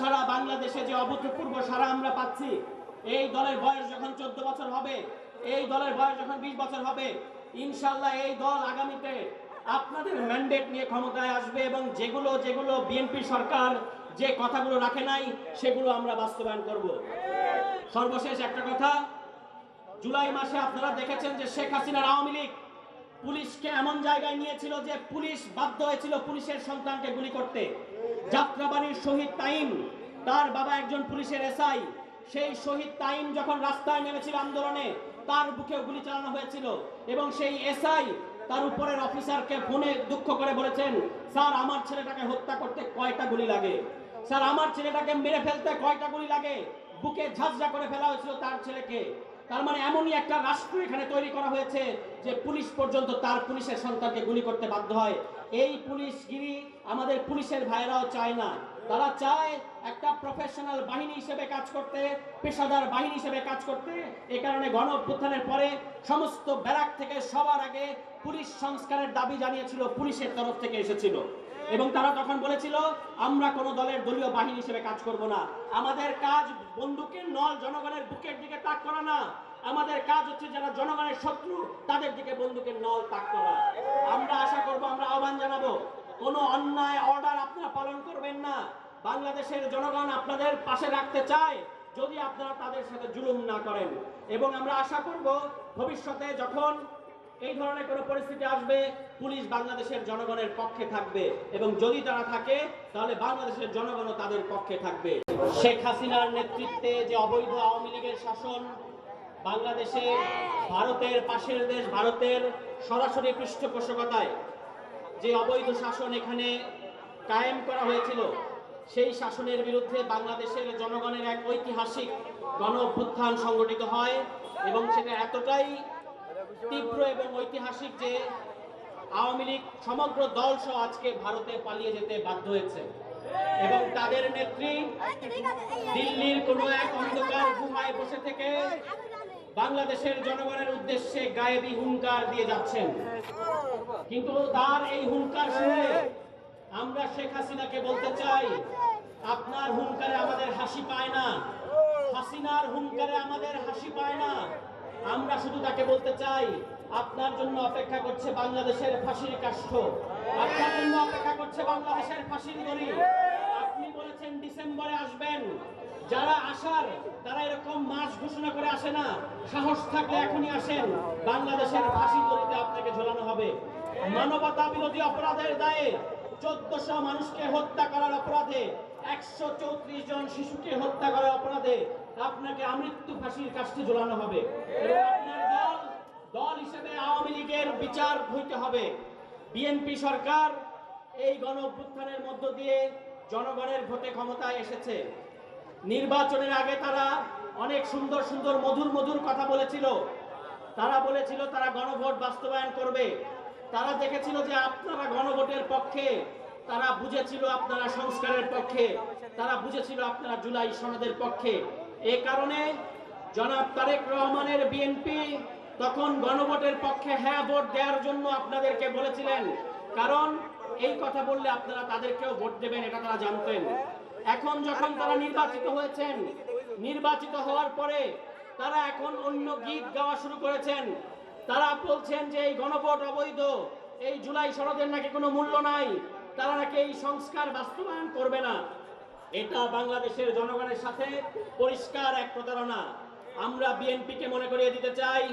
সারা বাংলাদেশে যে অভূতপূর্ব সারা আমরা পাচ্ছি, এই দলের বয়স যখন 14 বছর হবে, এই দলের বয়স যখন 20 বছর হবে, ইনশাআল্লাহ এই দল আগামীতে আপনাদের ম্যান্ডেট নিয়ে ক্ষমতায় আসবে এবং যেগুলো যেগুলো বিএনপি সরকার যে কথাগুলো রাখে নাই সেগুলো আমরা বাস্তবায়ন করব। সর্বশেষ একটা কথা, জুলাই মাসে আপনারা দেখেছেন যে শেখ হাসিনার আওয়ামী লীগ পুলিশকে এমন জায়গায় নিয়েছিল যে পুলিশ বাধ্য হয়েছিল পুলিশের সন্তানকে গুলি করতে। যাত্রাবাড়ির শহীদ তাইম, তার বাবা একজন পুলিশের এসআই, সেই শহীদ তাইম যখন রাস্তায় নেমেছিল আন্দোলনে, তার বুকেও গুলি চালানো হয়েছিল এবং সেই এসআই তার উপরের অফিসারকে ফোনে দুঃখ করে বলেছেন, স্যার আমার ছেলেটাকে হত্যা করতে কয়টা গুলি লাগে, স্যার আমার ছেলেটাকে মেরে ফেলতে কয়টা গুলি লাগে। বুকে ঝাঁঝরা করে ফেলা হয়েছিল তার ছেলেকে। তার মানে এমনই একটা রাষ্ট্র এখানে তৈরি করা হয়েছে যে পুলিশ পর্যন্ত তার পুলিশের সন্তানকে গুলি করতে বাধ্য হয়। এই পুলিশগিরি আমাদের পুলিশের ভাইরাও চায় না। তারা চায় একটা প্রফেশনাল বাহিনী হিসেবে কাজ করতে, পেশাদার বাহিনী হিসেবে কাজ করতে। এই কারণে গণ অভ্যুত্থানের পরে সমস্ত ব্যারাক থেকে সবার আগে পুলিশ সংস্কারের দাবি জানিয়েছিল, পুলিশের তরফ থেকে এসেছিল এবং তারা তখন বলেছিল আমরা কোনো দলের দলীয় বাহিনী হিসেবে কাজ করব না, আমাদের কাজ বন্দুকের নল জনগণের বুকের দিকে তাক করা না, আমাদের কাজ হচ্ছে যারা জনগণের শত্রু তাদের দিকে বন্দুকের নল তাক করা। আমরা আশা করব, আমরা আহ্বান জানাবো, কোনো অন্যায় অর্ডার আপনারা পালন করবেন না। বাংলাদেশের জনগণ আপনাদের পাশে রাখতে চায় যদি আপনারা তাদের সাথে জুলুম না করেন। এবং আমরা আশা করব ভবিষ্যতে যখন এই ধরনের কোনো পরিস্থিতি আসবে, পুলিশ বাংলাদেশের জনগণের পক্ষে থাকবে এবং যদি তারা থাকে তাহলে বাংলাদেশের জনগণও তাদের পক্ষে থাকবে। শেখ হাসিনার নেতৃত্বে যে অবৈধ আওয়ামী লীগের শাসন বাংলাদেশে, ভারতের পাশের দেশ ভারতের সরাসরি পৃষ্ঠপোষকতায় যে অবৈধ শাসন এখানে কায়েম করা হয়েছিল, সেই শাসনের বিরুদ্ধে বাংলাদেশের জনগণের এক ঐতিহাসিক গণ অভ্যুত্থান সংগঠিত হয় এবং সেটা এতটাই তীব্র এবং ঐতিহাসিক যে আওয়ামী লীগ সমগ্র দল সহ আজকে ভারতে পালিয়ে যেতে বাধ্য হয়েছে এবং তাদের নেত্রী দিল্লির কোনো এক অন্ধকার গুহায় বসে থেকে বাংলাদেশের জনগণের উদ্দেশ্যে গায়েবী হুঙ্কার দিয়ে যাচ্ছেন। কিন্তু তার এই হুঙ্কার শুনে আমরা শেখ হাসিনাকে বলতে চাই, আপনার হুঙ্কারে আমাদের হাসি পায় না, হাসিনার হুঙ্কারে আমাদের হাসি পায় না। আমরা শুধু তাকে বলতে চাই, আপনার জন্য অপেক্ষা করছে বাংলাদেশের ফাঁসির কাষ্ঠ, আপনার জন্য অপেক্ষা করছে বাংলাদেশের ফাঁসির দড়ি। আপনি বলেছেন ডিসেম্বরে আসবেন, যারা আসার তারা এরকম মাস ঘোষণা করে আসে না, সাহস থাকলে এখনই আসেন, বাংলাদেশের ফাঁসির দড়িতে আপনাকে ঝোলানো হবে। মানবতা বিরোধী অপরাধের দায়ে 1400 মানুষকে হত্যা করার অপরাধে, 134 জন শিশুকে হত্যা করার অপরাধে আপনাকে আমৃত্যু ফাঁসির কাষ্ঠে ঝোলানো হবে এবং আপনার দল হিসেবে আওয়ামী লীগের বিচার হইতে হবে। বিএনপি সরকার এই গণ অভ্যুত্থানের মধ্য দিয়ে জনগণের ভোটে ক্ষমতায় এসেছে। নির্বাচনের আগে তারা অনেক সুন্দর সুন্দর মধুর মধুর কথা বলেছিল, তারা বলেছিল তারা গণভোট বাস্তবায়ন করবে, তারা দেখেছিল যে আপনারা গণভোটের পক্ষে, তারা বুঝেছিল আপনারা সংস্কারের পক্ষে, তারা বুঝেছিল আপনারা জুলাই সনদের পক্ষে। এই কারণে জনাব তারেক রহমানের বিএনপি তখন গণভোটের পক্ষে হ্যাঁ ভোট দেওয়ার জন্য আপনাদেরকে বলেছিলেন, কারণ এই কথা বললে আপনারা তাদেরকেও ভোট দেবেন, এটা তারা জানতেন। এখন যখন তারা নির্বাচিত হয়েছেন, নির্বাচিত হওয়ার পরে তারা এখন অন্য গীত গাওয়া শুরু করেছেন। তারা বলছেন যে এই গণভোট অবৈধ, এই জুলাই সনদের নাকি কোনো মূল্য নাই, তারা নাকি এই সংস্কার বাস্তবায়ন করবে না। এটা বাংলাদেশের জনগণের সাথে পরিষ্কার এক প্রতারণা। আমরা বিএনপিকে মনে করিয়ে দিতে চাই,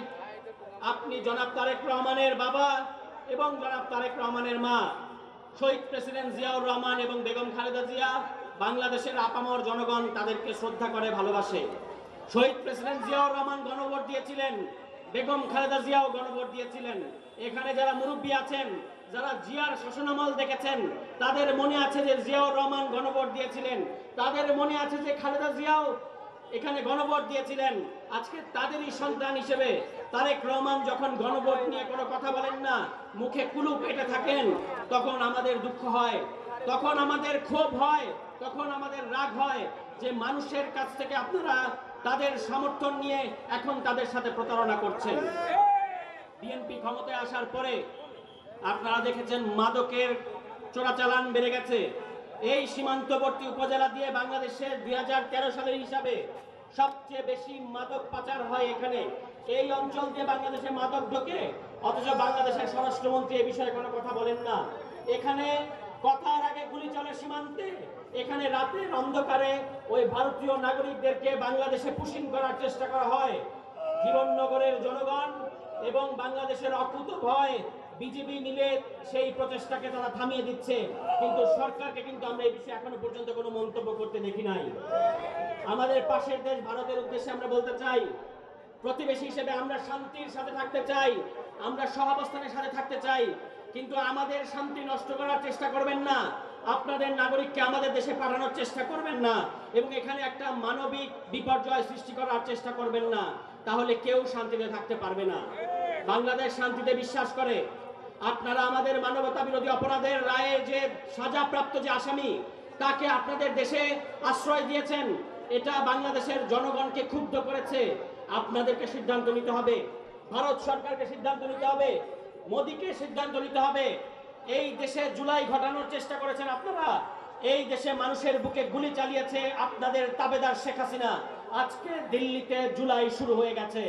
আপনি জনাব তারেক রহমানের বাবা এবং জনাব তারেক রহমানের মা শহীদ প্রেসিডেন্ট জিয়াউর রহমান এবং বেগম খালেদা জিয়া, বাংলাদেশের আপামর জনগণ তাদেরকে শ্রদ্ধা করে, ভালোবাসে। শহীদ প্রেসিডেন্ট জিয়াউর রহমান গণভোট দিয়েছিলেন, বেগম খালেদা জিয়াও গণভোট দিয়েছিলেন। এখানে যারা মুরব্বী আছেন, যারা জিয়ার শাসনামল দেখেছেন, তাদের মনে আছে যে জিয়াউর রহমান গণভোট দিয়েছিলেন, তাদের মনে আছে যে খালেদা জিয়াও এখানে গণভোট দিয়েছিলেন। আজকে তাদেরই সন্তান হিসেবে তারেক রহমান যখন গণভোট নিয়ে কোনো কথা বলেন না, মুখে কুলুপ এঁটে থাকেন, তখন আমাদের দুঃখ হয়, তখন আমাদের ক্ষোভ হয়, তখন আমাদের রাগ হয় যে মানুষের কাছ থেকে আপনারা তাদের সমর্থন নিয়ে এখন তাদের সাথে প্রতারণা করছেন। বিএনপি ক্ষমতায় আসার পরে আপনারা দেখেছেন মাদকের চোরাচালান বেড়ে গেছে, এই সীমান্তবর্তী উপজেলা দিয়ে বাংলাদেশের 2013 সালের হিসাবে সবচেয়ে বেশি মাদক পাচার হয় এখানে। এই অঞ্চল দিয়ে বাংলাদেশে মাদক ঢোকে, অথচ বাংলাদেশের স্বরাষ্ট্রমন্ত্রী এ বিষয়ে কোনো কথা বলেন না। এখানে কথার আগে গুলি চলে সীমান্তে, এখানে রাতের অন্ধকারে ওই ভারতীয় নাগরিকদেরকে বাংলাদেশে পুশিং করার চেষ্টা করা হয়। জীবননগরের জনগণ এবং বাংলাদেশের অকুত ভয় বিজেপি মিলে সেই প্রচেষ্টাকে তারা থামিয়ে দিচ্ছে, কিন্তু সরকারকে কিন্তু আমরা এই বিষয়ে এখনো পর্যন্ত কোনো মন্তব্য করতে দেখি নাই। আমাদের পাশের দেশ ভারতের উদ্দেশ্যে আমরা বলতে চাই, প্রতিবেশী হিসেবে আমরা শান্তির সাথে থাকতে চাই, আমরা সহাবস্থানের সাথে থাকতে চাই, কিন্তু আমাদের শান্তি নষ্ট করার চেষ্টা করবেন না, আপনাদের নাগরিককে আমাদের দেশে পাঠানোর চেষ্টা করবেন না, এবং এখানে একটা মানবিক বিপর্যয় সৃষ্টি করার চেষ্টা করবেন না, তাহলে কেউ শান্তিতে থাকতে পারবে না। বাংলাদেশ শান্তিতে বিশ্বাস করে। আপনারা আমাদের মানবতা বিরোধী অপরাধের রায়ে যে সাজাপ্রাপ্ত যে আসামি, তাকে আপনাদের দেশে আশ্রয় দিয়েছেন, এটা বাংলাদেশের জনগণকে ক্ষুব্ধ করেছে। আপনাদেরকে সিদ্ধান্ত নিতে হবে, ভারত সরকারকে সিদ্ধান্ত নিতে হবে, মোদীকে সিদ্ধান্ত নিতে হবে। এই দেশে জুলাই ঘটানোর চেষ্টা করেছেন আপনারা, এই দেশে মানুষের বুকে গুলি চালিয়েছে আপনাদের তাবেদার শেখ হাসিনা। আজকে দিল্লিতে জুলাই শুরু হয়ে গেছে,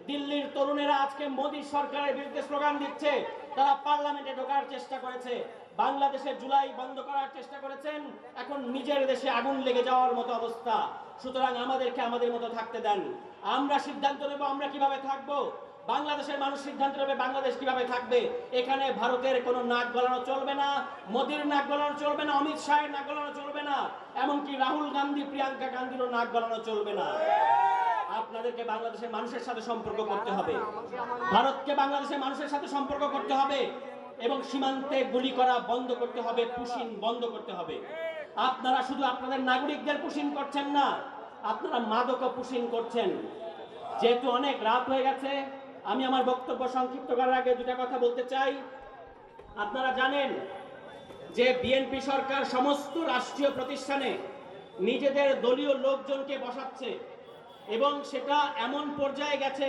দিল্লির তরুণেরা আজকে মোদী সরকারের বিরুদ্ধে স্লোগান দিচ্ছে, তারা পার্লামেন্টে ঢোকার চেষ্টা করেছে, বাংলাদেশে জুলাই বন্ধ করার চেষ্টা করেছেন, এখন নিজের দেশে আগুন লেগে যাওয়ার মতো অবস্থা। সুতরাং আমাদেরকে আমাদের মতো থাকতে দেন, আমরা সিদ্ধান্ত নেব আমরা কিভাবে থাকবো, বাংলাদেশের মানুষ সিদ্ধান্ত নেবে বাংলাদেশ কিভাবে থাকবে। এখানে ভারতের কোনো নাক গলানো চলবে না, মোদীর নাক গলানো চলবে না, অমিত শাহের নাক গলানো চলবে না, এমনকি রাহুল গান্ধী প্রিয়াঙ্কা গান্ধীরও নাক গলানো চলবে না। আপনাদেরকে বাংলাদেশের মানুষের সাথে সম্পর্ক করতে হবে, ভারতকে বাংলাদেশের মানুষের সাথে সম্পর্ক করতে হবে, এবং সীমান্তে গুলি করা বন্ধ করতে হবে, পুশিং বন্ধ করতে হবে। আপনারা শুধু আপনাদের নাগরিকদের পুশিং করছেন না, আপনারা মাদকও পুশিং করছেন। যেহেতু অনেক রাত হয়ে গেছে, আমি আমার বক্তব্য সংক্ষিপ্ত করার আগে দুটা কথা বলতে চাই। আপনারা জানেন যে বিএনপি সরকার সমস্ত রাষ্ট্রীয় প্রতিষ্ঠানে নিজেদের দলীয় লোকজনকে বসাচ্ছে, এবং সেটা এমন পর্যায়ে গেছে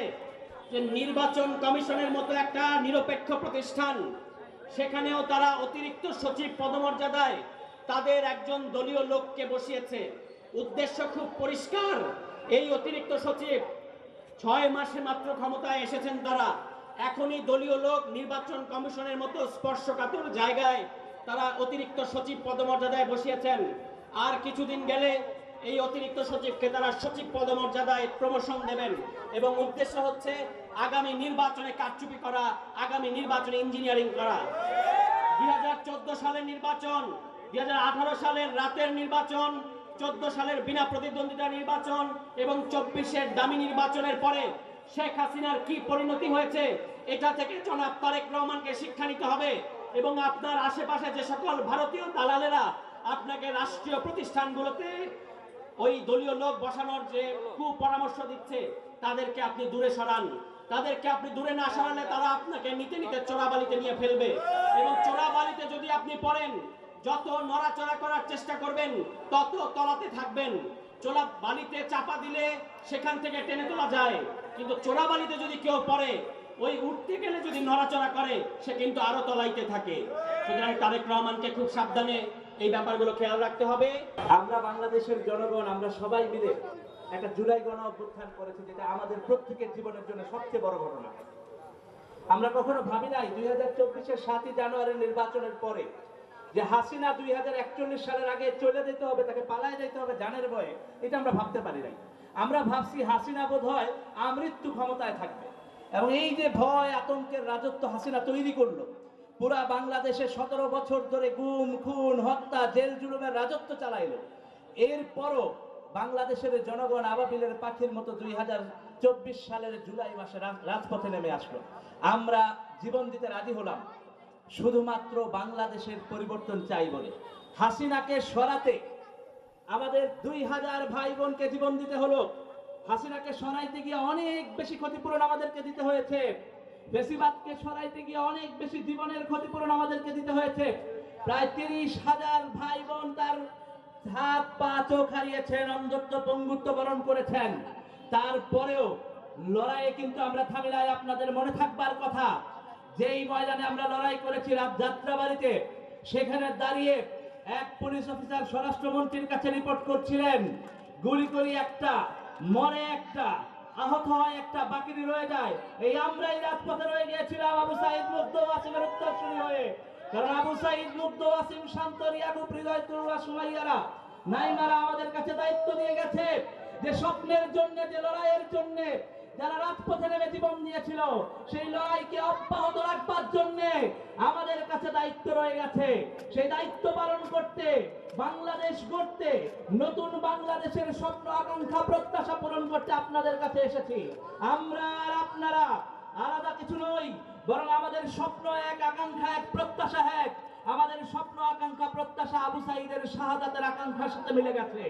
যে নির্বাচন কমিশনের মতো একটা নিরপেক্ষ প্রতিষ্ঠান, সেখানেও তারা অতিরিক্ত সচিব পদমর্যাদায় তাদের একজন দলীয় লোককে বসিয়েছে। উদ্দেশ্য খুব পরিষ্কার, এই অতিরিক্ত সচিব 6 মাসে মাত্র ক্ষমতায় এসেছেন, তারা এখনই দলীয় লোক নির্বাচন কমিশনের মতো স্পর্শকাতর জায়গায় তারা অতিরিক্ত সচিব পদমর্যাদায় বসিয়েছেন। আর কিছুদিন গেলে এই অতিরিক্ত সচিবকে তারা সচিব পদমর্যাদায় প্রমোশন দেবেন, এবং উদ্দেশ্য হচ্ছে আগামী নির্বাচনে কারচুপি করা, আগামী নির্বাচনে ইঞ্জিনিয়ারিং করা। 2014 সালের নির্বাচন, 2018 সালের রাতের নির্বাচন, 14 সালের বিনা প্রতিদ্বন্দ্বিতা নির্বাচন এবং 24-এর দামি নির্বাচনের পরে শেখ হাসিনার কি পরিণতি হয়েছে, এটা থেকে জনাব তারেক রহমানকে শিক্ষা নিতে হবে। এবং আপনার আশেপাশে যে সকল ভারতীয় দালালেরা আপনাকে রাষ্ট্রীয় প্রতিষ্ঠানগুলোতে ওই দলীয় লোক বসানোর যে কুপরামর্শ দিচ্ছে, তাদেরকে আপনি দূরে সরান। তাদেরকে আপনি দূরে না সরালে তারা আপনাকে নিতে নিতে চোরাবালিতে নিয়ে ফেলবে, এবং চোরাবালিতে যদি আপনি পড়েন, যত নড়াচড়া করার চেষ্টা করবেন তত তলাতে থাকবেন। চোরা বালিতে চাপা দিলে সেখান থেকে টেনে তোলা যায়, কিন্তু চোরাবালিতে যদি কেউ পড়ে, ওই উঠতে গেলে যদি নড়াচড়া করে, সে কিন্তু আরো তলাইতে থাকে। সুতরাং তারেক রহমানকে খুব সাবধানে এই ব্যাপারগুলো খেয়াল রাখতে হবে। আমরা বাংলাদেশের জনগণ, আমরা সবাই মিলে একটা জুলাই গণ অভ্যুত্থান করেছি, যেটা আমাদের প্রত্যেকের জীবনের জন্য সবচেয়ে বড় ঘটনা। আমরা কখনো ভাবি নাই 2024-এর 7ই জানুয়ারির নির্বাচনের পরে যে হাসিনা 2041 সালের আগে চলে যেতে হবে, তাকে পালায় যেতে হবে জানের ভয়ে, এটা আমরা ভাবতে পারি নাই। আমরা ভাবছি হাসিনা বোধ হয় আমৃত্যু ক্ষমতায় থাকবে, এবং এই যে ভয় আতঙ্কের রাজত্ব হাসিনা তৈরি করলো, পুরা বাংলাদেশে 17 বছর ধরে গুম খুন হত্যা জেল জুলুমের রাজত্ব চালাইলো। এরপরও বাংলাদেশের জনগণ আবাবিলের পাখির মতো 2024 সালের জুলাই মাসে রাজপথে নেমে আসলো। আমরা জীবন দিতে রাজি হলাম শুধুমাত্র বাংলাদেশের পরিবর্তন চাই বলে। হাসিনাকে সরাতে আমাদের 2000 ভাই বোনকে জীবন দিতে হলো। হাসিনাকে সরাইতে গিয়ে অনেক বেশি ক্ষতিপূরণ আমাদেরকে দিতে হয়েছে। বেশিরভাগকে সরাইতে গিয়ে অনেক বেশি জীবনের ক্ষতিপূরণ আমাদেরকে দিতে হয়েছে। প্রায় 30,000 ভাই বোন তার হাত পা চোখ হারিয়েছেন, অন্ধত্ব পঙ্গুত্ব বরণ করেছেন। তারপরেও লড়াইয়ে কিন্তু আমরা থামি নাই। আপনাদের মনে থাকবার কথা, যেই ময়দানে আমরা লড়াই করেছি যাত্রাবাড়িতে, সেখানে দাঁড়িয়ে এক পুলিশ অফিসার স্বরাষ্ট্রমন্ত্রীর কাছে রিপোর্ট করছিলেন, গুলি করি একটা, মরে একটা, আহত হয় একটা, বাকিটি রয়ে যায়। এই আমরাই রাজপথে রয়ে গিয়েছিলাম আবু সাইদ মুগ্ধ ওয়াসিমের উত্তরসূরি হয়ে। কারণ আবু সাইদ মুগ্ধ ওয়াসিম শান্ত রিয়াবু হৃদয় তুরুয়া সুমাইয়ারা নাইমারা আমাদের কাছে দায়িত্ব দিয়ে গেছে যে স্বপ্নের জন্য, যে লড়াইয়ের জন্য যারা রাজপথে নেমে জীবন দিয়েছিল, সেই লড়াইকে অব্যাহত রাখবার জন্য আমাদের কাছে দায়িত্ব রয়ে গেছে। সেই দায়িত্ব পালন করতে, বাংলাদেশ গড়তে, নতুন বাংলাদেশের স্বপ্ন আকাঙ্ক্ষা প্রত্যাশা পূরণ করতে আপনাদের কাছে এসেছি। আমরা আর আপনারা আলাদা কিছু নই, বরং আমাদের স্বপ্ন এক, আকাঙ্ক্ষা এক, প্রত্যাশা এক। আমাদের স্বপ্ন আকাঙ্ক্ষা প্রত্যাশা আবু সাইদের শাহাদাতের আকাঙ্ক্ষার সাথে মিলে গেছে।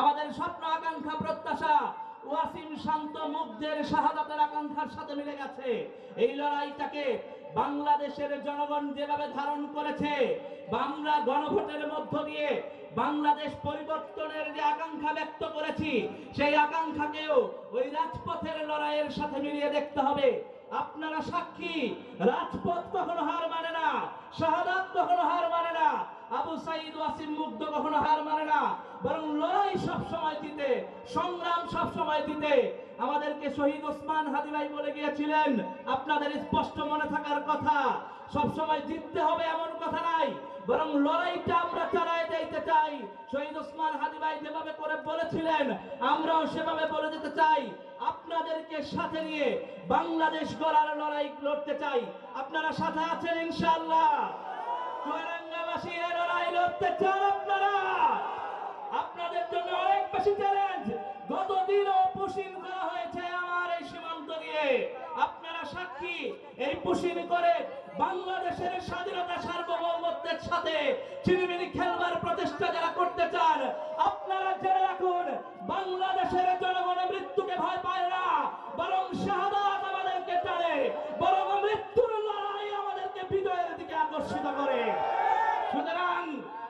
আমাদের স্বপ্ন আকাঙ্ক্ষা প্রত্যাশা ওয়াসিম শান্ত মুগ্ধের শাহাদাতের আকাঙ্ক্ষার সাথে মিলে গেছে। এই লড়াইটাকে বাংলাদেশের জনগণ যেভাবে ধারণ করেছে, আমরা গণভোটের মধ্য দিয়ে বাংলাদেশ পরিবর্তনের যে আকাঙ্ক্ষা ব্যক্ত করেছি, সেই আকাঙ্ক্ষাকেও ওই রাজপথের লড়াইয়ের সাথে মিলিয়ে দেখতে হবে। আপনারা সাক্ষী, রাজপথ কখনো হার মানে না, শাহাদাত কখনো হার মানে না, আবু সাইদ ওয়াসিম মুগ্ধ কখনো হার মানে না, বরং লড়াই সব সময় জিতে, সংগ্রাম সব সময় জিতে। আমাদেরকে শহীদ ওসমান হাদি ভাই বলে গিয়েছিলেন, আপনাদের স্পষ্ট মনে থাকার কথা, সব সময় জিততে হবে এমন কথা নাই, বরং লড়াইটা আমরা চালায় যাইতে চাই। শহীদ ওসমান হাদি ভাই যেভাবে করে বলেছিলেন, আমরাও সেভাবে বলে যেতে চাই। আপনাদেরকে সাথে নিয়ে বাংলাদেশ গড়ার লড়াই লড়তে চাই। আপনারা সাথে আছেন ইনশাআল্লাহ? চুয়াডাঙ্গাবাসী এই লড়াই লড়তে চান আপনারা? আপনাদের জন্য অনেক বেশি চ্যালেঞ্জ। গতদিনও পুশিং করা হয়েছে আমার এই সীমান্ত দিয়ে, আপনারা সাক্ষী। এই পুশিং করে বাংলাদেশের স্বাধীনতা সার্বভৌমত্বের সাথে চিনিমিনি খেলবার প্রচেষ্টা যারা করতে চান, আপনারা জেনে রাখুন, বাংলাদেশের জনগণ মৃত্যুকে ভয় পায় না, বরং শাহাদাত আমাদেরকে টানে, বরং মৃত্যুর লড়াই আমাদেরকে বিজয়ের দিকে আকর্ষিত করে। সুতরাং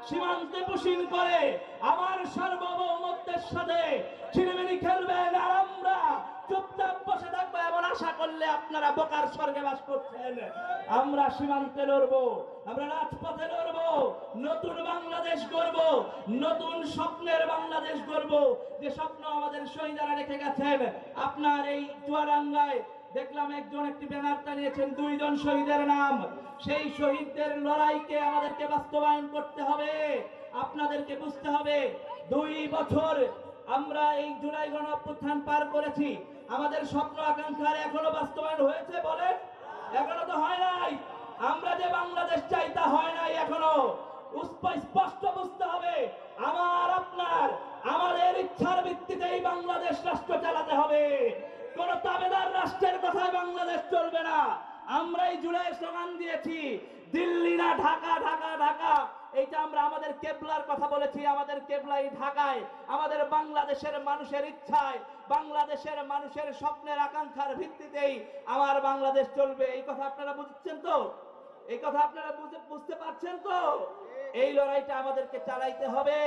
সীমান্তে পুশিং করে আমার সার্বভৌমত্বের সাথে ছিনিমিনি খেলবেন, আর আমরা চুপচাপ বসে থাকবো এমন আশা করলে আপনারা বোকার স্বর্গে বাস করছেন। আমরা সীমান্তে লড়বো, আমরা রাজপথে লড়বো, নতুন বাংলাদেশ গড়বো, নতুন স্বপ্নের বাংলাদেশ গড়বো, যে স্বপ্ন আমাদের শহীদরা রেখে গেছেন। আপনার এই চুয়াডাঙ্গায় দেখলাম একজন একটি ব্যানার টানিয়েছেন, 2 জন শহীদের নাম। সেই শহীদদের লড়াইকে আমাদেরকে বাস্তবায়ন করতে হবে। আপনাদেরকে বুঝতে হবে, 2 বছর আমরা এই জুলাই গণ অভ্যুত্থান পার করেছি। আমাদের স্বপ্ন আকাঙ্ক্ষার এখনো বাস্তবায়ন হয়েছে বলেন? এখনো তো হয় নাই। আমরা যে বাংলাদেশ চাই তা হয় নাই এখনো। স্পষ্ট বুঝতে হবে, আমাদের ইচ্ছার ভিত্তিতেই বাংলাদেশ রাষ্ট্র চালাতে হবে। কোন তাবেদার রাষ্ট্রের কথায় বাংলাদেশ চলবে না। আমরাই জুলাই স্লোগান দিয়েছি, দিল্লি না ঢাকা, ঢাকা ঢাকা। এইটা আমরা আমাদের কেবলার কথা বলেছি, আমাদের কেবলাই ঢাকায়। আমাদের বাংলাদেশের মানুষের ইচ্ছায়, বাংলাদেশের মানুষের স্বপ্নের আকাঙ্ক্ষার ভিত্তিতেই আমার বাংলাদেশ চলবে। এই কথা আপনারা বুঝছেন তো? এই কথা আপনারা বুঝতে পারছেন তো? এই লড়াইটা আমাদেরকে চালাইতে হবে।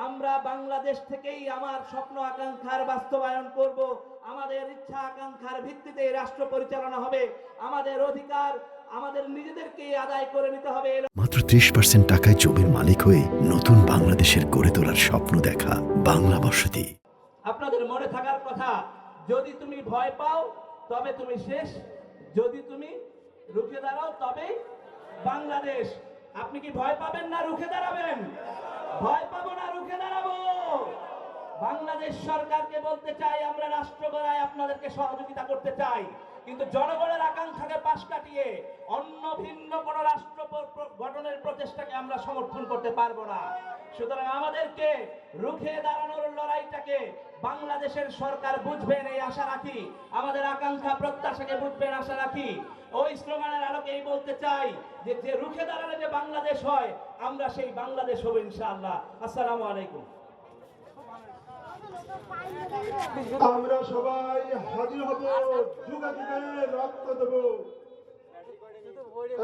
আমরা বাংলাদেশ থেকেই আমার স্বপ্ন আকাঙ্ক্ষার বাস্তবায়ন করব। আমাদের ইচ্ছা আকাঙ্ক্ষার ভিত্তিতে রাষ্ট্র পরিচালনা হবে। আমাদের অধিকার আমাদের নিজেদেরকে আদায় করে নিতে হবে। মাত্র 30% টাকায় জমির মালিক হয়ে নতুন বাংলাদেশের গড়ে তোলার স্বপ্ন দেখা বাংলা বসতি। আপনাদের মনে থাকার কথা, যদি তুমি ভয় পাও তবে তুমি শেষ, যদি তুমি রুখে দাঁড়াও তবেই বাংলাদেশ। আপনি কি ভয় পাবেন না রুখে দাঁড়াবেন? ভয় পাবো না, রুখে দাঁড়াবো। বাংলাদেশ সরকারকে বলতে চাই, আমরা রাষ্ট্র গড়ায় আপনাদেরকে সহযোগিতা করতে চাই, কিন্তু জনগণের আকাঙ্ক্ষাকে পাশ কাটিয়ে অন্য ভিন্ন কোন রাষ্ট্র গঠনের প্রচেষ্টাকে আমরা সমর্থন করতে পারবো না। সুতরাং আমাদেরকে রুখে দাঁড়ানোর লড়াইটাকে বাংলাদেশের সরকার বুঝবেন এই আশা রাখি, আমাদের আকাঙ্ক্ষা প্রত্যাশাকে বুঝবেন আশা রাখি। ওই স্লোগানের আলোকেই বলতে চাই যে রুখে দাঁড়ালে যে বাংলাদেশ হয়, আমরা সেই বাংলাদেশ হব ইনশাআল্লাহ। আসসালামু আলাইকুম। আমরা সবাই হাজির হব, যুগে যুগে রক্ত দেব।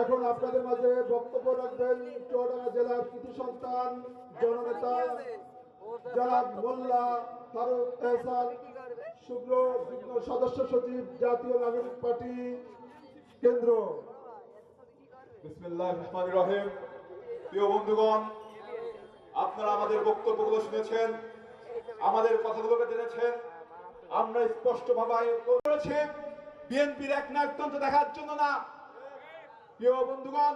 এখন আপনাদের মাঝে বক্তব্য রাখবেন চুয়াডাঙ্গা জেলার কৃতি সন্তান, জননেতা জনাব মোল্লা ফারুক এহসান, যুগ্ম সদস্য সচিব, জাতীয় নাগরিক পার্টি কেন্দ্র। বিসমিল্লাহির রহমানির রহিম। প্রিয় বন্ধুগণ, আপনারা আমাদের বক্তব্যগুলো শুনেছেন, আমাদের কথাগুলোকে জেনেছেন। আমরা স্পষ্টভাবে করেছি বিএনপির একনায়কতন্ত্র দেখার জন্য না। প্রিয় বন্ধুগণ,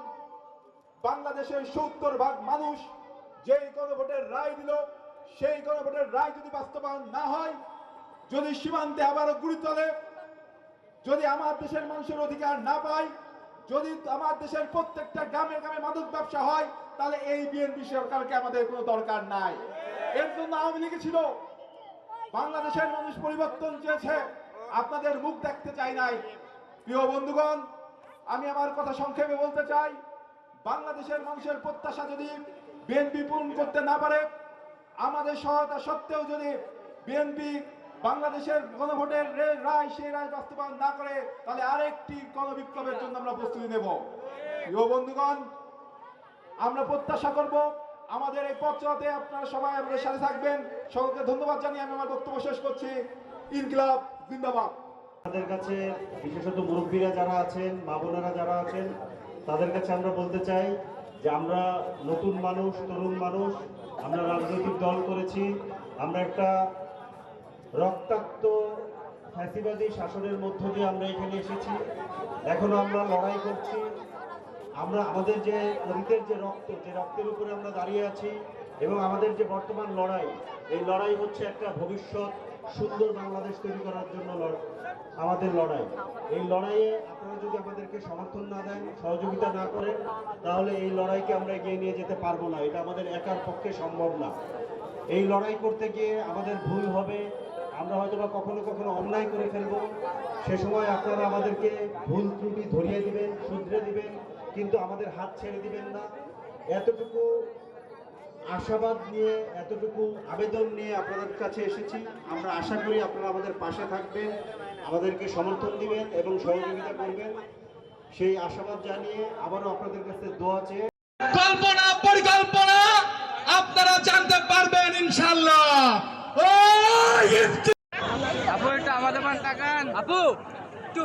বাংলাদেশের ৭০% মানুষ যেই গণভোটের রায় দিল, সেই গণভোটের রায় যদি বাস্তবায়ন না হয়, যদি সীমান্তে আবারও গুলি চলে, যদি আমার দেশের মানুষের অধিকার না পায়, যদি আমার দেশের প্রত্যেকটা গ্রামে গ্রামে মাদক ব্যবসা হয়, তাহলে এই বিএনপি সরকারকে আমাদের কোনো দরকার নাই। এর জন্য আওয়ামী লীগ ছিল। বাংলাদেশের মানুষ পরিবর্তন চেয়েছে, আপনাদের মুখ দেখতে চাই নাই। প্রিয় বন্ধুগণ, আমি আমার কথা সংক্ষেপে বলতে চাই, বাংলাদেশের মানুষের প্রত্যাশা যদি বিএনপি পূরণ করতে না পারে, আমাদের সহায়তা সত্ত্বেও যদি বিএনপি বাংলাদেশের গণভোটের রায় সেই রায় বাস্তবায়ন না করে, তাহলে আরেকটি গণবিপ্লবের জন্য আমরা প্রস্তুতি নেব। প্রিয় বন্ধুগণ, আমরা প্রত্যাশা করব আমাদের এই পথ চলাতে আপনারা সবাই আমাদের সাথে থাকবেন। সকলকে ধন্যবাদ জানিয়ে আমি আমার বক্তব্য শেষ করছি। ইনকিলাব জিন্দাবাদ। আমাদের কাছে বিশেষত মুরব্বীরা যারা আছেন, মা বোনেরা যারা আছেন, তাদের কাছে আমরা বলতে চাই যে আমরা নতুন মানুষ, তরুণ মানুষ, আমরা রাজনৈতিক দল করেছি। আমরা একটা রক্তাক্ত ফ্যাসিবাদী শাসনের মধ্য দিয়ে আমরা এখানে এসেছি। এখনো আমরা লড়াই করছি। আমরা আমাদের যে অতীতের যে রক্তের উপরে আমরা দাঁড়িয়ে আছি এবং আমাদের যে বর্তমান লড়াই, এই লড়াই হচ্ছে একটা ভবিষ্যৎ সুন্দর বাংলাদেশ তৈরি করার জন্য আমাদের লড়াই। এই লড়াইয়ে আপনারা যদি আমাদেরকে সমর্থন না দেন, সহযোগিতা না করেন, তাহলে এই লড়াইকে আমরা এগিয়ে নিয়ে যেতে পারবো না। এটা আমাদের একার পক্ষে সম্ভব না। এই লড়াই করতে গিয়ে আমাদের ভুল হবে, আমরা হয়তো বা কখনো কখনো অন্যায় করে ফেলবো। সে সময় আপনারা আমাদেরকে ভুল ত্রুটি ধরিয়ে দিবেন, শুধরে দিবেন, কিন্তু আমাদের হাত ছেড়ে দিবেন না। এতটুকু আশাবাদ নিয়ে, এতটুকু আবেদন নিয়ে আপনাদের কাছে এসেছি। আমরা আশা করি আপনারা আমাদের পাশে থাকবেন, আমাদেরকে সমর্থন দিবেন এবং সহযোগিতা করবেন। সেই আশাবাদ জানিয়ে আবারও আপনাদের কাছে দোয়া চেয়ে কল্পনা পরিকল্পনা আপনারা জানতে পারবেন ইনশাআল্লাহ। আপু এটা আমাদের টাকা আপু একটু